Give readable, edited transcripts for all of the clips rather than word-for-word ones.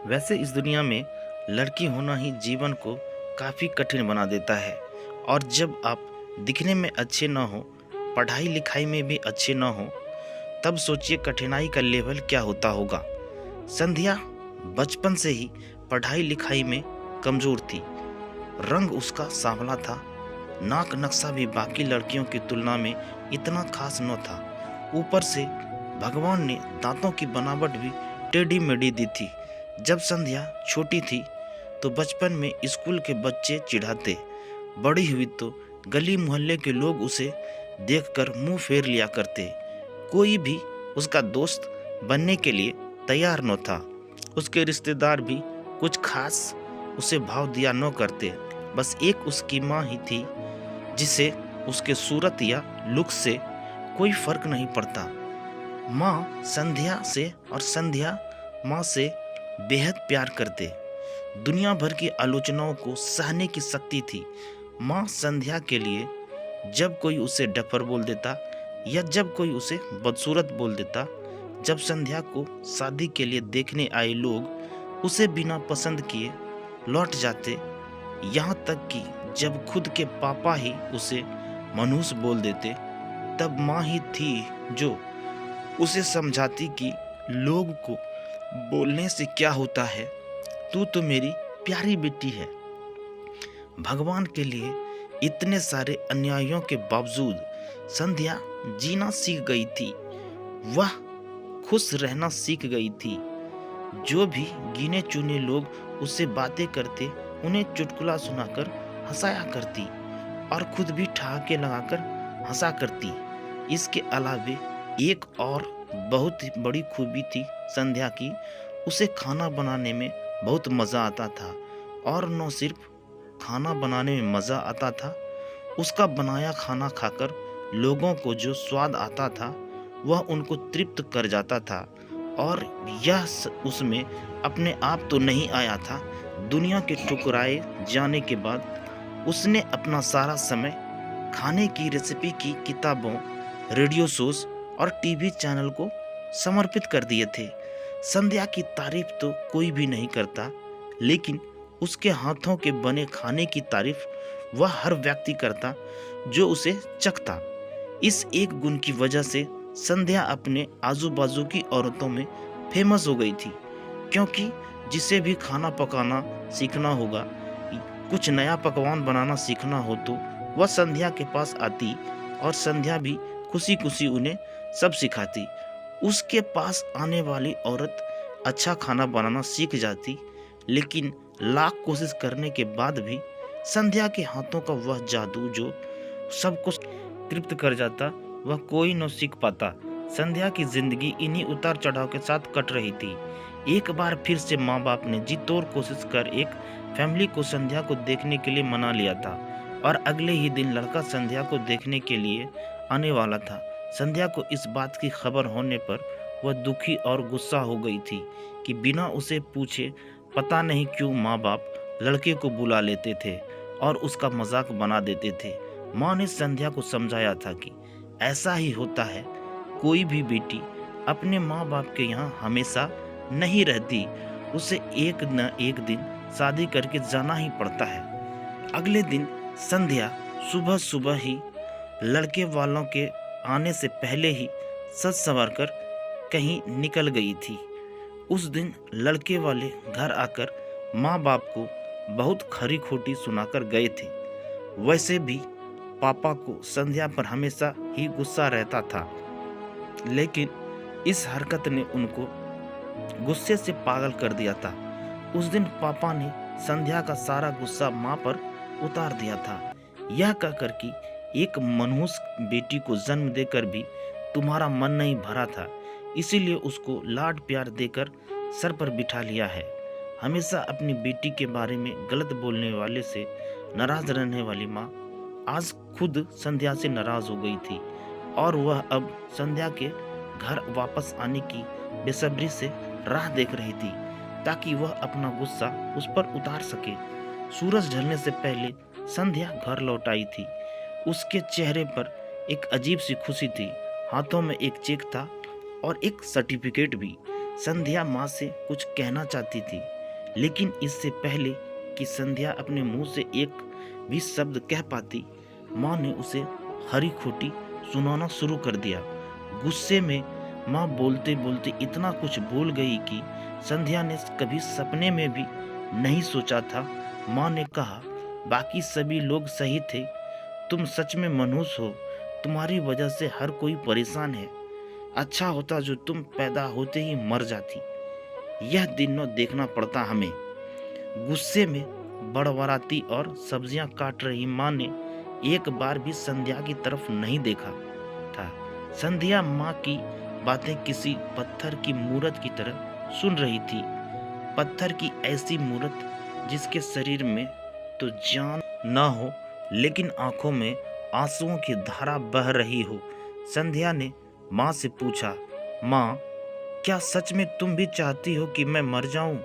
वैसे इस दुनिया में लड़की होना ही जीवन को काफ़ी कठिन बना देता है। और जब आप दिखने में अच्छे ना हो, पढ़ाई लिखाई में भी अच्छे ना हो, तब सोचिए कठिनाई का लेवल क्या होता होगा। संध्या बचपन से ही पढ़ाई लिखाई में कमज़ोर थी। रंग उसका सांवला था, नाक नक्शा भी बाकी लड़कियों की तुलना में इतना खास न था। ऊपर से भगवान ने दांतों की बनावट भी टेढ़ी मेढ़ी दी थी। जब संध्या छोटी थी तो बचपन में स्कूल के बच्चे चिढ़ाते, बड़ी हुई तो गली मोहल्ले के लोग उसे देखकर मुंह फेर लिया करते। कोई भी उसका दोस्त बनने के लिए तैयार न था। उसके रिश्तेदार भी कुछ खास उसे भाव दिया न करते। बस एक उसकी माँ ही थी जिसे उसके सूरत या लुक से कोई फर्क नहीं पड़ता। माँ संध्या से और संध्या माँ से बेहद प्यार करते। दुनिया भर की आलोचनाओं को सहने की शक्ति थी। माँ संध्या के लिए जब कोई उसे डफर बोल देता या जब कोई उसे बदसूरत बोल देता, जब संध्या को शादी के लिए देखने आए लोग उसे बिना पसंद किए लौट जाते, यहाँ तक कि जब खुद के पापा ही उसे मनहूस बोल देते, तब माँ ही थी जो उसे समझाती कि लोग को बोलने से क्या होता है, तू तो मेरी प्यारी बेटी है। भगवान के लिए इतने सारे अन्यायों के बावजूद संध्या जीना सीख गई थी। वह खुश रहना सीख गई थी। जो भी गिने चुने लोग उससे बातें करते, उन्हें चुटकुला सुनाकर हंसाया करती और खुद भी ठहाके लगाकर हंसा करती। इसके अलावे एक और बहुत ही बड़ी खूबी थी संध्या की, उसे खाना बनाने में बहुत मज़ा आता था। और न सिर्फ खाना बनाने में मज़ा आता था, उसका बनाया खाना खाकर लोगों को जो स्वाद आता था वह उनको तृप्त कर जाता था। और यह उसमें अपने आप तो नहीं आया था। दुनिया के ठुकराए जाने के बाद उसने अपना सारा समय खाने की रेसिपी की किताबों, रेडियो शोज और टीवी चैनल को समर्पित कर दिए थे। संध्या की तारीफ तो कोई भी नहीं करता, लेकिन उसके हाथों के बने खाने की तारीफ वह हर व्यक्ति करता जो उसे चखता। इस एक गुण की वजह से संध्या अपने आजू बाजू की औरतों में फेमस हो गई थी, क्योंकि जिसे भी खाना पकाना सीखना होगा, कुछ नया पकवान बनाना सीखना हो तो वह संध्या के पास आती और संध्या भी खुशी खुशी उन्हें सब सिखाती। उसके पास आने वाली औरत अच्छा खाना बनाना सीख जाती, लेकिन लाख कोशिश करने के बाद भी संध्या के हाथों का वह जादू जो सबको तृप्त कर जाता, वह कोई न सीख पाता। संध्या की जिंदगी इन्हीं उतार चढ़ाव के साथ कट रही थी। एक बार फिर से माँ बाप ने जी तोड़ कोशिश कर एक फैमिली को संध्या को देखने के लिए मना लिया था और अगले ही दिन लड़का संध्या को देखने के लिए आने वाला था। संध्या को इस बात की खबर होने पर वह दुखी और गुस्सा हो गई थी कि बिना उसे पूछे पता नहीं क्यों माँ बाप लड़के को बुला लेते थे और उसका मजाक बना देते थे। माँ ने संध्या को समझाया था कि ऐसा ही होता है, कोई भी बेटी अपने माँ बाप के यहाँ हमेशा नहीं रहती, उसे एक न एक दिन शादी करके जाना ही पड़ता है। अगले दिन संध्या सुबह सुबह ही लड़के वालों के आने से पहले ही सज संवर कर कहीं निकल गई थी। उस दिन लड़के वाले घर आकर माँ बाप को बहुत खरी खोटी सुनाकर गए थे। वैसे भी पापा को संध्या पर हमेशा ही गुस्सा रहता था, लेकिन इस हरकत ने उनको गुस्से से पागल कर दिया था। उस दिन पापा ने संध्या का सारा गुस्सा माँ पर उतार दिया था, यह कहकर कि एक मनहूस बेटी को जन्म देकर भी तुम्हारा मन नहीं भरा था, इसीलिए उसको लाड प्यार देकर सर पर बिठा लिया है। हमेशा अपनी बेटी के बारे में गलत बोलने वाले से नाराज रहने वाली माँ आज खुद संध्या से नाराज हो गई थी और वह अब संध्या के घर वापस आने की बेसब्री से राह देख रही थी ताकि वह अपना गुस्सा उस पर उतार सके। सूरज ढलने से पहले संध्या घर लौट आई थी। उसके चेहरे पर एक अजीब सी खुशी थी। हाथों में एक चेक था और एक सर्टिफिकेट भी। संध्या माँ से कुछ कहना चाहती थी, लेकिन इससे पहले कि संध्या अपने मुंह से एक भी शब्द कह पाती, माँ ने उसे हरी खोटी सुनाना शुरू कर दिया। गुस्से में माँ बोलते बोलते इतना कुछ बोल गई कि संध्या ने कभी सपने में भी नहीं सोचा था। माँ ने कहा, बाकी सभी लोग सही थे, तुम सच में मनहूस हो, तुम्हारी वजह से हर कोई परेशान है। अच्छा होता जो तुम पैदा होते ही मर जाती, यह दिनों देखना पड़ता हमें। गुस्से में बड़बड़ाती और सब्जियां काट रही माँ ने एक बार भी संध्या की तरफ नहीं देखा था। संध्या माँ की बातें किसी पत्थर की मूरत की तरह सुन रही थी। पत्थर की ऐसी मूरत जिसके शरीर में तो जान न हो, लेकिन आंखों में आंसुओं की धारा बह रही हो। संध्या ने माँ से पूछा, माँ, क्या सच में तुम भी चाहती हो कि मैं मर जाऊं?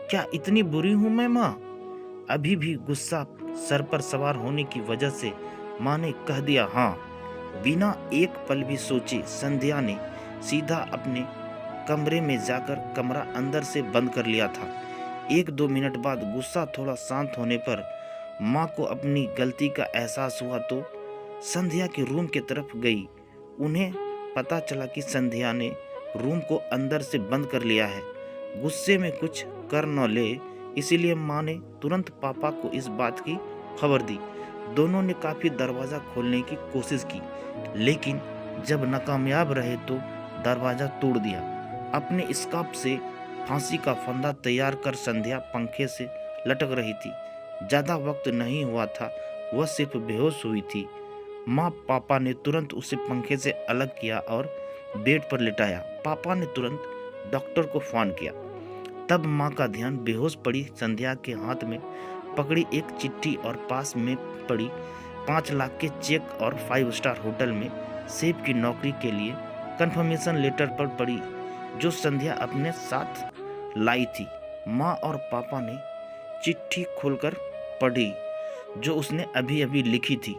क्या इतनी बुरी हूं मैं माँ? अभी भी गुस्सा सर पर सवार होने की वजह से माँ ने कह दिया हाँ। बिना एक पल भी सोचे संध्या ने सीधा अपने कमरे में जाकर कमरा अंदर से बंद कर लिया था। 1-2 मिनट बाद गुस्सा थोड़ा शांत होने पर माँ को अपनी गलती का एहसास हुआ तो संध्या के रूम की तरफ गई। उन्हें पता चला कि संध्या ने रूम को अंदर से बंद कर लिया है। गुस्से में कुछ कर न ले, इसीलिए माँ ने तुरंत पापा को इस बात की खबर दी। दोनों ने काफी दरवाजा खोलने की कोशिश की, लेकिन जब नाकामयाब रहे तो दरवाजा तोड़ दिया। अपने स्कार्फ से फांसी का फंदा तैयार कर संध्या पंखे से लटक रही थी। ज्यादा वक्त नहीं हुआ था, वह सिर्फ बेहोश हुई थी। माँ पापा ने तुरंत उसे पंखे से अलग किया और बेड पर लिटाया। पापा ने तुरंत डॉक्टर को फोन किया। तब माँ का ध्यान बेहोश पड़ी संध्या के हाथ में पकड़ी एक चिट्ठी और पास में पड़ी 5 लाख के चेक और 5 स्टार होटल में सेफ की नौकरी के लिए कंफर्मेशन लेटर पर पड़ी, जो संध्या अपने साथ लाई थी। माँ और पापा ने चिट्ठी खोलकर पढ़ी जो उसने अभी अभी लिखी थी।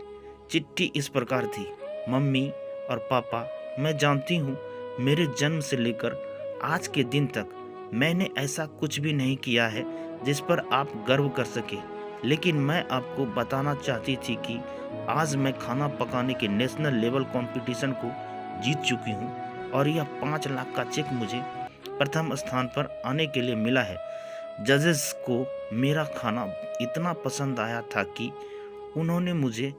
चिट्ठी इस प्रकार थी, मम्मी और पापा, मैं जानती हूँ मेरे जन्म से लेकर आज के दिन तक मैंने ऐसा कुछ भी नहीं किया है जिस पर आप गर्व कर सके, लेकिन मैं आपको बताना चाहती थी कि आज मैं खाना पकाने के नेशनल लेवल कंपटीशन को जीत चुकी हूँ और यह 5 लाख का चेक मुझे प्रथम स्थान पर आने के लिए मिला है। जजेस को मेरा खाना इतना पसंद आया था कि उन्होंने मुझे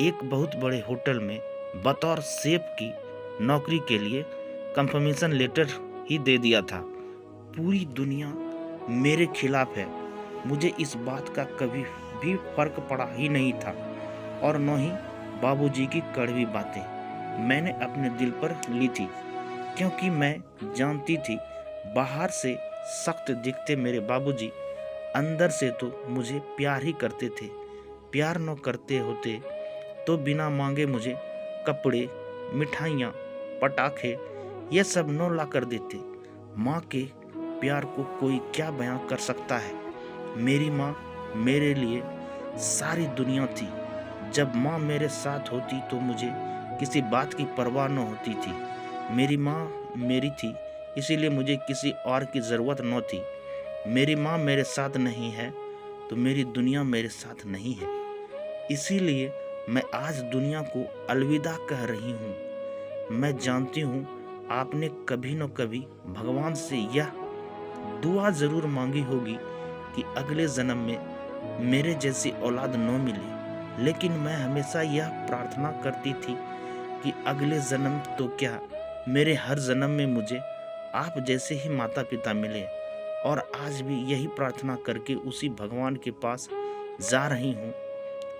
एक बहुत बड़े होटल में बतौर शेफ की नौकरी के लिए कंफर्मेशन लेटर ही दे दिया था। पूरी दुनिया मेरे खिलाफ है, मुझे इस बात का कभी भी फर्क पड़ा ही नहीं था, और न ही बाबूजी की कड़वी बातें मैंने अपने दिल पर ली थी, क्योंकि मैं जानती थी बाहर से सख्त दिखते मेरे बाबूजी अंदर से तो मुझे प्यार ही करते थे। प्यार न करते होते तो बिना मांगे मुझे कपड़े, मिठाइयाँ, पटाखे ये सब न ला कर देते। माँ के प्यार को कोई क्या बयां कर सकता है। मेरी माँ मेरे लिए सारी दुनिया थी। जब माँ मेरे साथ होती तो मुझे किसी बात की परवाह न होती थी। मेरी माँ मेरी थी, इसीलिए मुझे किसी और की ज़रूरत न थी। मेरी माँ मेरे साथ नहीं है तो मेरी दुनिया मेरे साथ नहीं है। इसीलिए मैं आज दुनिया को अलविदा कह रही हूँ। मैं जानती हूँ आपने कभी न कभी भगवान से यह दुआ ज़रूर मांगी होगी कि अगले जन्म में मेरे जैसी औलाद न मिले, लेकिन मैं हमेशा यह प्रार्थना करती थी कि अगले जन्म तो क्या, मेरे हर जन्म में मुझे आप जैसे ही माता पिता मिले। और आज भी यही प्रार्थना करके उसी भगवान के पास जा रही हूँ।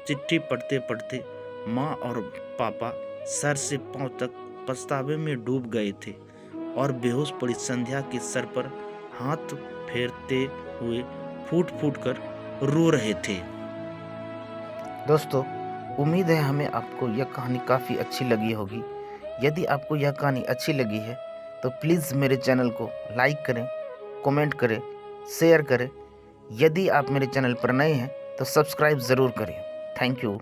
चिट्ठी पढ़ते पढ़ते माँ और पापा सर से पांव तक पछतावे में डूब गए थे और बेहोश पड़ी संध्या के सर पर हाथ फेरते हुए फूट फूट कर रो रहे थे। दोस्तों, उम्मीद है हमें आपको यह कहानी काफ़ी अच्छी लगी होगी। यदि आपको यह कहानी अच्छी लगी है तो प्लीज़ मेरे चैनल को लाइक करें, कमेंट करें, शेयर करें। यदि आप मेरे चैनल पर नए हैं तो सब्सक्राइब ज़रूर करें। Thank you.